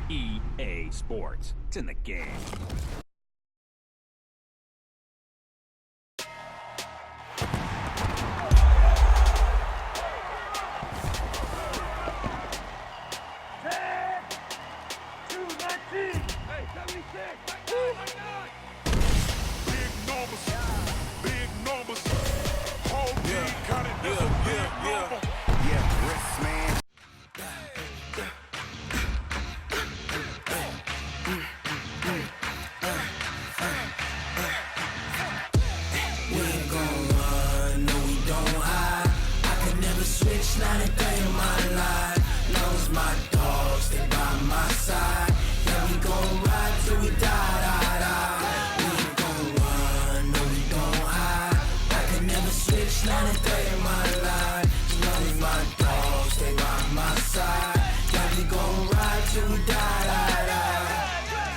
EA Sports. It's in the game. Not a day in my life. Knows my dogs, stay by my side. Yeah, we gon' ride till we die. We ain't gon' run, no, we gon' hide. I can never switch, not a day in my life. Knows my dogs, stay by my side. Yeah, we gon' ride till we die.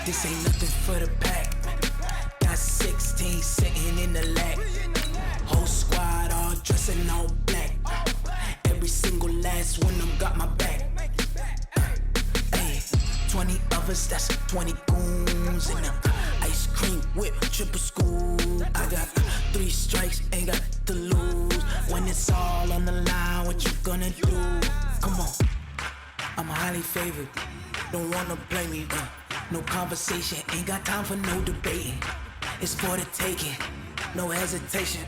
This ain't nothing for the pack. Got 16 sitting in the lap. Whole squad all dressing all black. Every single last one of them got my back. 20 of us, that's 20 goons in the ice cream whip, triple scoop. I got 3 strikes, ain't got to lose. When it's all on the line, what you gonna do? Come on, I'm highly favored. Don't wanna play me, no conversation. Ain't got time for no debating. It's for the taking, no hesitation.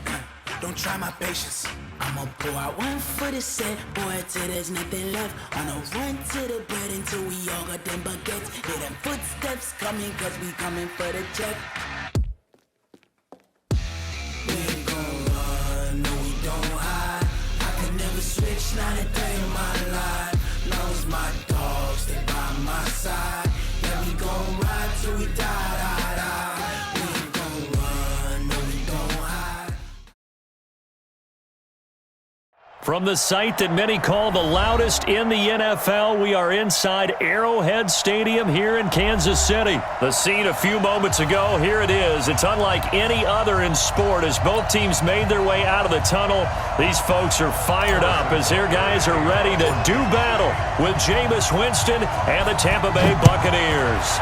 Don't try my patience. I'ma pour out one for the set, boy, till there's nothing left. On a run to the bread until we all got them baguettes. Hear them footsteps coming, cause we coming for the check. We ain't gon' run, no, we don't hide. I can never switch, not a day in my life. Knows my dogs, stay by my side. Yeah, we gon' ride till we die. We ain't gon' run, no, we don't hide. From the site that many call the loudest in the NFL, we are inside Arrowhead Stadium here in Kansas City. The scene a few moments ago, here it is. It's unlike any other in sport as both teams made their way out of the tunnel. These folks are fired up as their guys are ready to do battle with Jameis Winston and the Tampa Bay Buccaneers.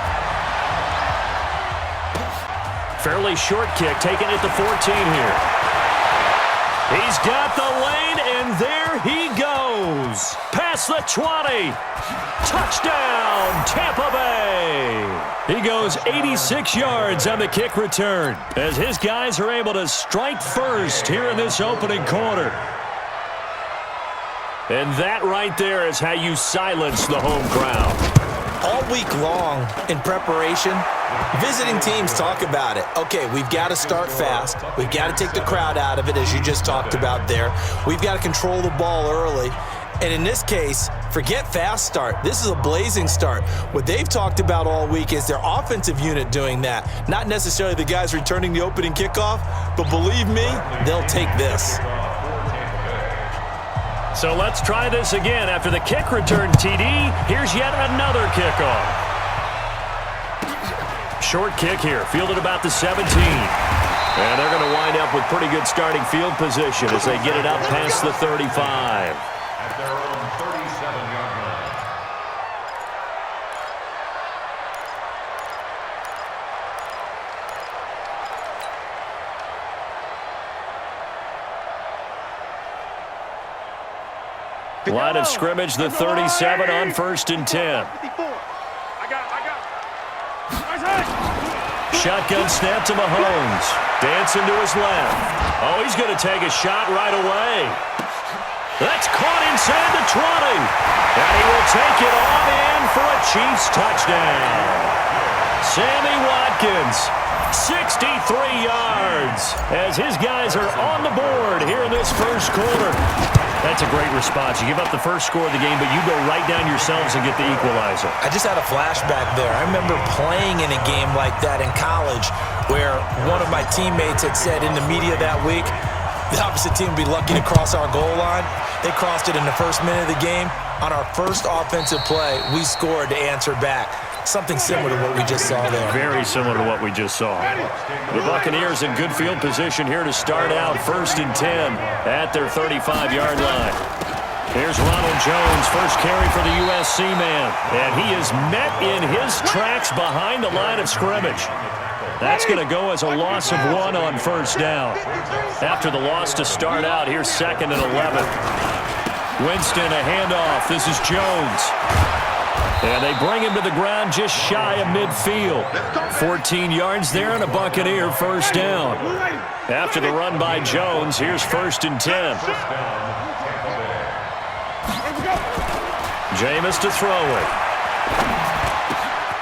Fairly short kick taken at the 14 here. He's got the lane, and there he goes. Past the 20. Touchdown, Tampa Bay. He goes 86 yards on the kick return as his guys are able to strike first here in this opening quarter. And that right there is how you silence the home crowd. All week long in preparation, visiting teams talk about it. Okay, we've got to start fast. We've got to take the crowd out of it, as you just talked about there. We've got to control the ball early. And in this case, forget fast start. This is a blazing start. What they've talked about all week is their offensive unit doing that. Not necessarily the guys returning the opening kickoff, but believe me, they'll take this. So let's try this again. After the kick return, TD, here's yet another kickoff. Short kick here, fielded about the 17. And they're going to wind up with pretty good starting field position as they get it up past the 35. At their own 37-yard line. Line of scrimmage, the 37 on 1st and 10. Shotgun snap to Mahomes. Dancing to his left. Oh, he's going to take a shot right away. That's caught inside the 20. And he will take it on in for a Chiefs touchdown. Sammy Watkins, 63 yards, as his guys are on the board here in this first quarter. That's a great response. You give up the first score of the game, but you go right down yourselves and get the equalizer. I just had a flashback there. I remember playing in a game like that in college where one of my teammates had said in the media that week, the opposite team would be lucky to cross our goal line. They crossed it in the first minute of the game. On our first offensive play, we scored to answer back. Something similar to what we just saw there. Very similar to what we just saw. The Buccaneers in good field position here to start out 1st and 10 at their 35-yard line. Here's Ronald Jones, first carry for the USC man. And he is met in his tracks behind the line of scrimmage. That's going to go as a loss of 1 on first down. After the loss to start out, here's 2nd and 11. Winston, a handoff. This is Jones. And they bring him to the ground just shy of midfield. 14 yards there and a Buccaneer first down. After the run by Jones, here's 1st and 10. Jameis to throw it.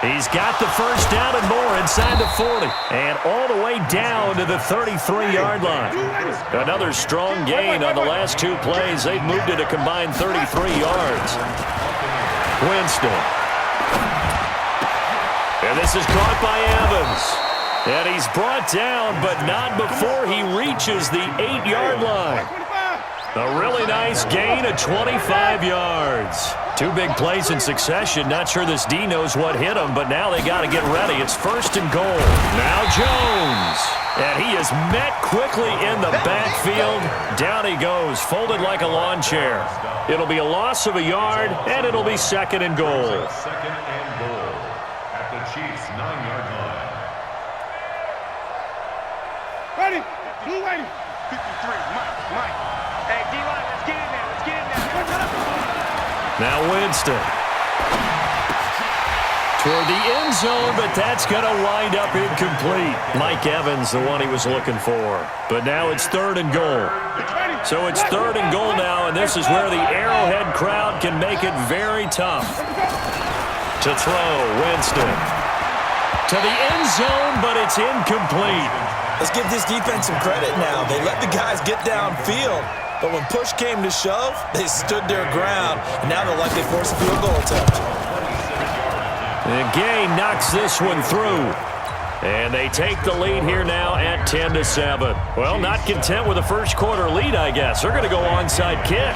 He's got the first down and more inside the 40. And all the way down to the 33-yard line. Another strong gain on the last 2 plays. They've moved it a combined 33 yards. Winston. And this is caught by Evans. And he's brought down, but not before he reaches the 8-yard line. A really nice gain of 25 yards. 2 big plays in succession. Not sure this D knows what hit him, but now they got to get ready. It's 1st and goal. Now Jones. And he is met quickly in the backfield. Down he goes, folded like a lawn chair. It'll be a loss of a yard, and it'll be 2nd and goal. 2nd and goal at the Chiefs' 9-yard line. Ready? Blue ready. 53, Mike. Hey, D-line, let's get in there. Let's get in there. Now Winston. Toward the end zone, but that's going to wind up incomplete. Mike Evans, the one he was looking for. But now it's 3rd and goal. So it's 3rd and goal now, and this is where the Arrowhead crowd can make it very tough. To throw, Winston. To the end zone, but it's incomplete. Let's give this defense some credit now. They let the guys get downfield, but when push came to shove, they stood their ground, and now they'll likely force a field goal attempt. And Gay knocks this one through. And they take the lead here now at 10-7. Well, not content with a first quarter lead, I guess. They're going to go onside kick.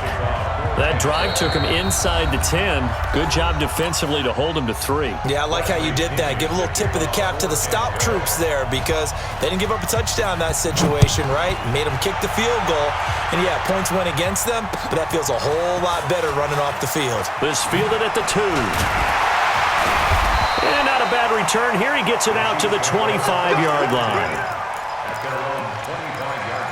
That drive took him inside the 10. Good job defensively to hold him to 3. Yeah, I like how you did that. Give a little tip of the cap to the stop troops there because they didn't give up a touchdown in that situation, right? Made them kick the field goal. And, yeah, points went against them, but that feels a whole lot better running off the field. This fielded at the 2. And not a bad return. Here he gets it out to the 25-yard line. At their own 25-yard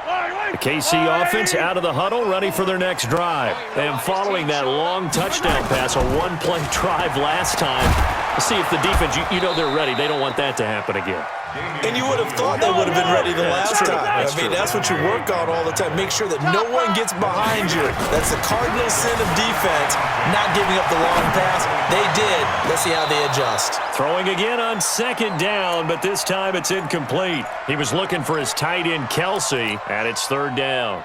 line. The KC offense out of the huddle, ready for their next drive. And following that long touchdown pass, a 1-play drive last time. Let's see if the defense, you know they're ready. They don't want that to happen again. And you would have thought they would have been ready the last time. I mean, that's what you work on all the time. Make sure that no one gets behind you. That's the cardinal sin of defense, not giving up the long pass. They did. Let's see how they adjust. Throwing again on 2nd down, but this time it's incomplete. He was looking for his tight end, Kelsey, and it's 3rd down.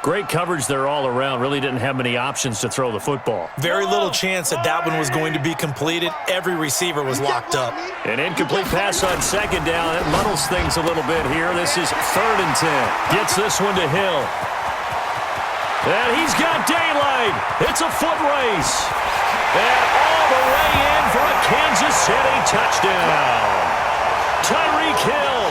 Great coverage there all around. Really didn't have many options to throw the football. Very little chance that that one was going to be completed. Every receiver was locked up. An incomplete pass on 2nd down. It muddles things a little bit here. This is 3rd and 10. Gets this one to Hill. And he's got daylight. It's a foot race. And all the way in for a Kansas City touchdown. Tyreek Hill,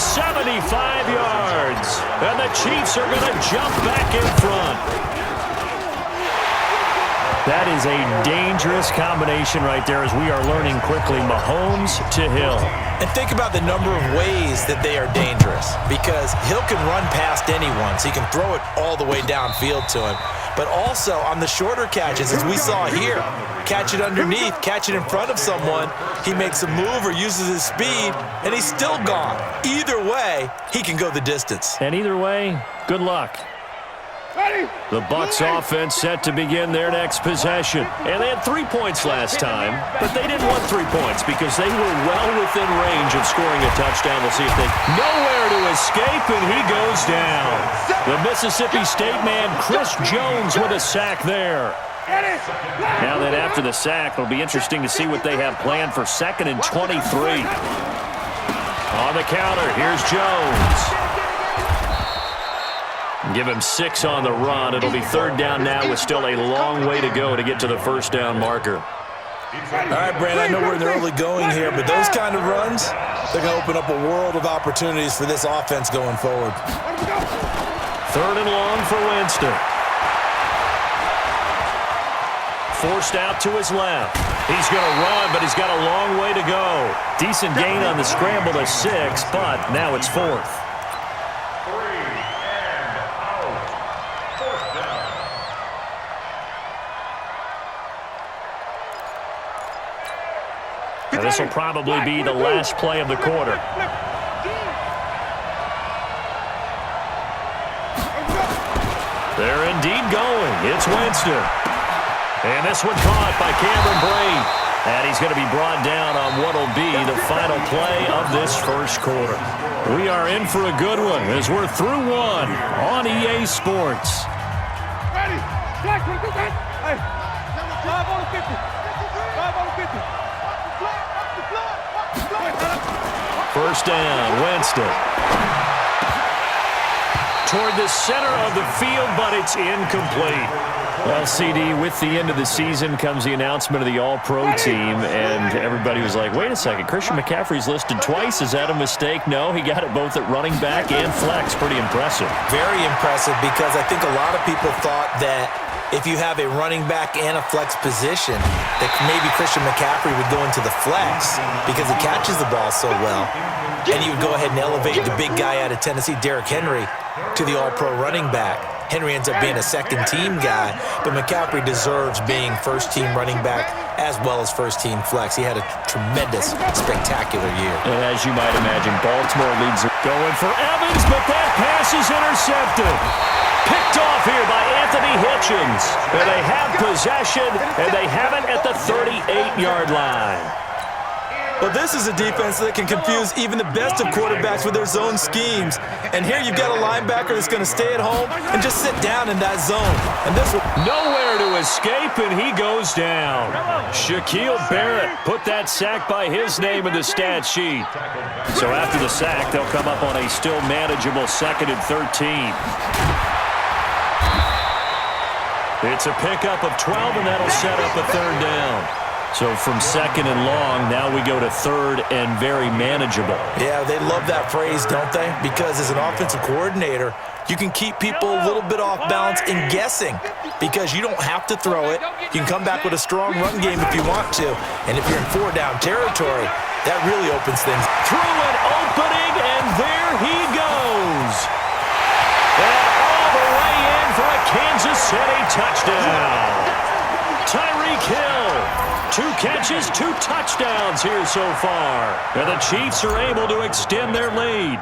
75 yards. And the Chiefs are going to jump back in front. That is a dangerous combination right there as we are learning quickly. Mahomes to Hill. And think about the number of ways that they are dangerous because Hill can run past anyone, so he can throw it all the way downfield to him. But also on the shorter catches, as we saw here, catch it underneath, catch it in front of someone, he makes a move or uses his speed, and he's still gone. Either way, he can go the distance. And either way, good luck. The Bucs offense set to begin their next possession. And they had 3 points last time, but they didn't want 3 points because they were well within range of scoring a touchdown. We'll see if they nowhere to escape, and he goes down. The Mississippi State man, Chris Jones, with a sack there. Now then, after the sack, it'll be interesting to see what they have planned for 2nd and 23. On the counter, here's Jones. Give him 6 on the run. It'll be 3rd down now with still a long way to go to get to the 1st down marker. All right, Brandon, I know we're in the early going here, but those kind of runs, they're going to open up a world of opportunities for this offense going forward. 3rd and long for Winston. Forced out to his left. He's going to run, but he's got a long way to go. Decent gain on the scramble to 6, but now it's 4th. 3 and out. 4th down. Now, this will probably be the last play of the quarter. They're indeed going. It's Winston. And this one caught by Cameron Brate. And he's going to be brought down on what will be the final play of this first quarter. We are in for a good one as we're through one on EA Sports. Ready? Black, what is that? Hey, 5 on the 50. 5 on the 50. First down, Winston. Toward the center of the field, but it's incomplete. Well, CD, with the end of the season comes the announcement of the All-Pro team, and everybody was like, wait a second, Christian McCaffrey's listed twice. Is that a mistake? No, he got it both at running back and flex. Pretty impressive. Very impressive, because I think a lot of people thought that if you have a running back and a flex position, that maybe Christian McCaffrey would go into the flex because he catches the ball so well. And you would go ahead and elevate the big guy out of Tennessee, Derrick Henry, to the All-Pro running back. Henry ends up being a second-team guy, but McCaffrey deserves being first-team running back as well as first-team flex. He had a tremendous, spectacular year. And as you might imagine, Baltimore leads going for Evans, but that pass is intercepted. Picked off here by Anthony Hitchens. And they have possession, and they have it at the 38-yard line. Well, this is a defense that can confuse even the best of quarterbacks with their zone schemes. And here you've got a linebacker that's going to stay at home and just sit down in that zone. And this will... Nowhere to escape, and he goes down. Shaquille Barrett put that sack by his name in the stat sheet. So after the sack, they'll come up on a still manageable 2nd and 13. It's a pickup of 12, and that'll set up a 3rd down. So from 2nd and long, now we go to 3rd and very manageable. Yeah, they love that phrase, don't they? Because as an offensive coordinator, you can keep people a little bit off balance in guessing because you don't have to throw it. You can come back with a strong run game if you want to. And if you're in 4-down territory, that really opens things. Through an opening, and there he goes. And all the way in for a Kansas City touchdown. Tyreek Hill. 2 catches, 2 touchdowns here so far. And the Chiefs are able to extend their lead.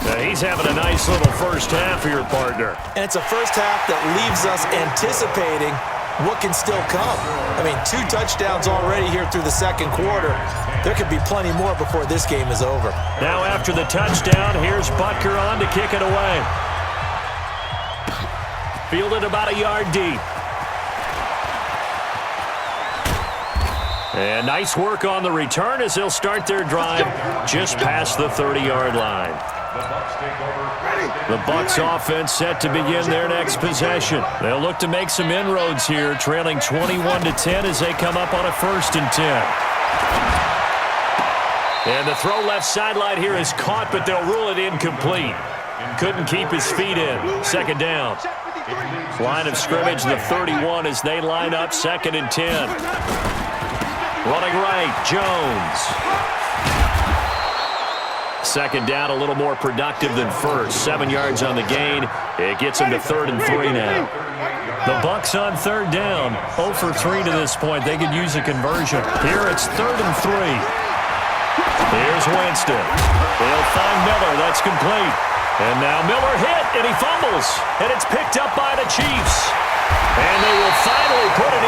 Now he's having a nice little first half for your partner. And it's a first half that leaves us anticipating what can still come. I mean, 2 touchdowns already here through the 2nd quarter. There could be plenty more before this game is over. Now after the touchdown, here's Butker on to kick it away. Fielded about a yard deep. And nice work on the return as they'll start their drive just past the 30-yard line. The Bucs offense set to begin their next possession. They'll look to make some inroads here, trailing 21-10 as they come up on a 1st and 10. And the throw left sideline here is caught, but they'll rule it incomplete. Couldn't keep his feet in. 2nd down. Line of scrimmage, the 31 as they line up 2nd and 10. Running right, Jones. 2nd down, a little more productive than 1st. 7 yards on the gain. It gets him to 3rd and 3 now. The Bucs on 3rd down. 0 for 3 to this point. They could use a conversion. Here it's 3rd and 3. Here's Winston. They'll find Miller. That's complete. And now Miller hit, and he fumbles. And it's picked up by the Chiefs. And they will finally put it in.